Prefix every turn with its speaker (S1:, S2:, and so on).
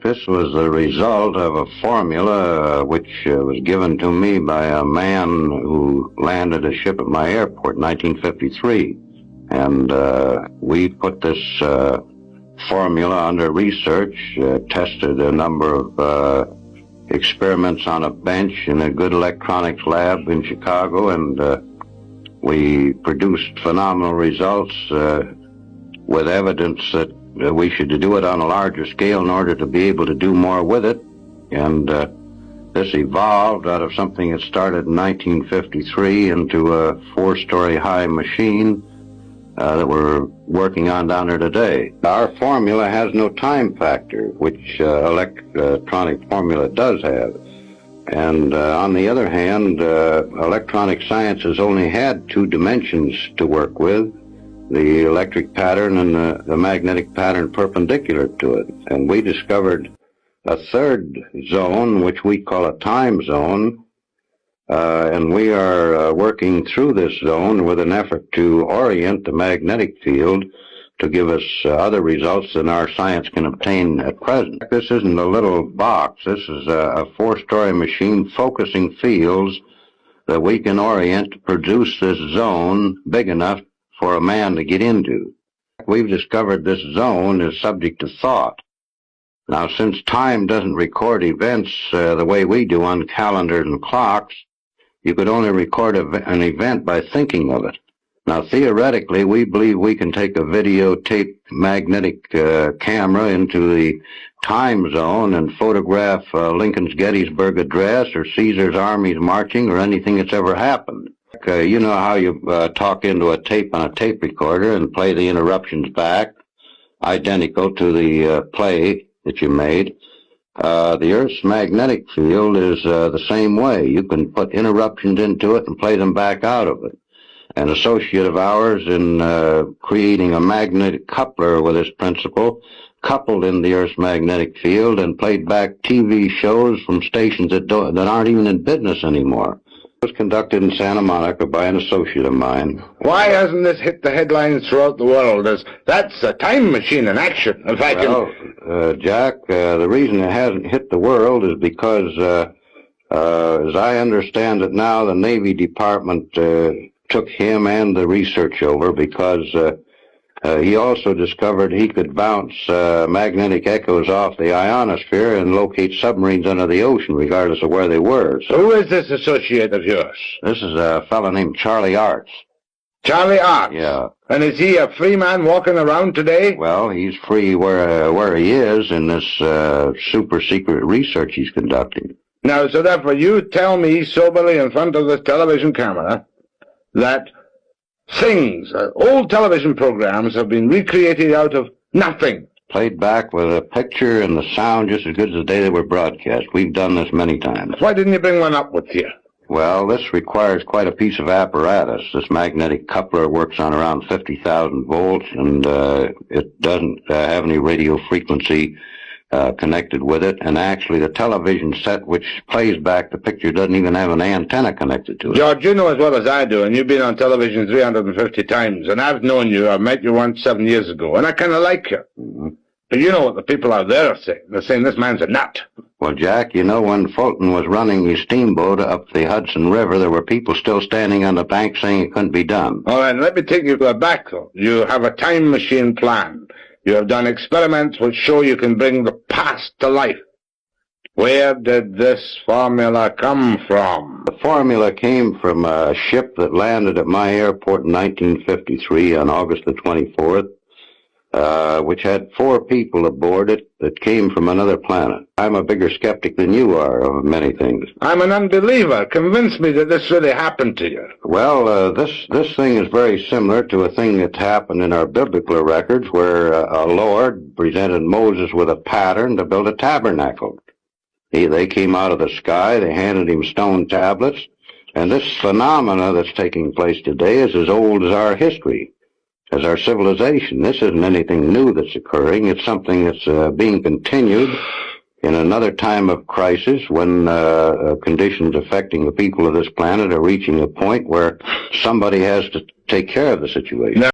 S1: This was the result of a formula which was given to me by a man who landed a ship at my airport in 1953. And we put this formula under research, tested a number of experiments on a bench in a good electronics lab in Chicago, and we produced phenomenal results with evidence that we should do it on a larger scale in order to be able to do more with it. And this evolved out of something that started in 1953 into a 4-story high machine that we're working on down there today. Our formula has no time factor, which electronic formula does have. And on the other hand, electronic science has only had 2 dimensions to work with, the electric pattern and the magnetic pattern perpendicular to it. And we discovered a 3rd zone, which we call a time zone, and we are working through this zone with an effort to orient the magnetic field to give us other results than our science can obtain at present. This isn't a little box. This is a 4-story machine focusing fields that we can orient to produce this zone big enough for a man to get into. We've discovered this zone is subject to thought. Now, since time doesn't record events the way we do on calendars and clocks, you could only record an event by thinking of it. Now, theoretically, we believe we can take a videotape magnetic camera into the time zone and photograph Lincoln's Gettysburg Address or Caesar's armies marching or anything that's ever happened. You know how you talk into a tape on a tape recorder and play the interruptions back, identical to the play that you made. The Earth's magnetic field is the same way. You can put interruptions into it and play them back out of it. An associate of ours in creating a magnetic coupler with this principle coupled in the Earth's magnetic field and played back TV shows from stations that aren't even in business anymore. It was conducted in Santa Monica by an associate of mine.
S2: Why hasn't this hit the headlines throughout the world? That's a time machine in action. If I can...
S1: Jack, the reason it hasn't hit the world is because, as I understand it now, the Navy Department took him and the research over because he also discovered he could bounce magnetic echoes off the ionosphere and locate submarines under the ocean regardless of where they were.
S2: So who is this associate of yours?
S1: This is a fellow named Charlie Arts.
S2: Charlie Arts?
S1: Yeah.
S2: And is he a free man walking around today?
S1: Well, he's free where he is in this super secret research he's conducting.
S2: Now, so therefore you tell me soberly in front of this television camera that things, old television programs have been recreated out of nothing.
S1: Played back with a picture and the sound just as good as the day they were broadcast. We've done this many times.
S2: Why didn't you bring one up with you?
S1: Well, this requires quite a piece of apparatus. This magnetic coupler works on around 50,000 volts, and it doesn't have any radio frequency connected with it, and actually the television set which plays back the picture doesn't even have an antenna connected to it.
S2: George, you know as well as I do, and you've been on television 350 times, and I've known you, I met you once 7 years ago, and I kind of like you. Mm-hmm. But you know what the people out there are saying. They're saying this man's a nut.
S1: Well, Jack, you know, when Fulton was running his steamboat up the Hudson River, there were people still standing on the bank saying it couldn't be done.
S2: All right, let me take you back, though. You have a time machine plan. You have done experiments which show you can bring the past to life. Where did this formula come from?
S1: The formula came from a ship that landed at my airport in 1953 on August the 24th, which had 4 people aboard it that came from another planet. I'm a bigger skeptic than you are of many things.
S2: I'm an unbeliever. Convince me that this really happened to you.
S1: Well, this thing is very similar to a thing that happened in our biblical records where a Lord presented Moses with a pattern to build a tabernacle. They came out of the sky, they handed him stone tablets, and this phenomena that's taking place today is as old as our history, as our civilization. This isn't anything new that's occurring. It's something that's being continued in another time of crisis when conditions affecting the people of this planet are reaching a point where somebody has to take care of the situation.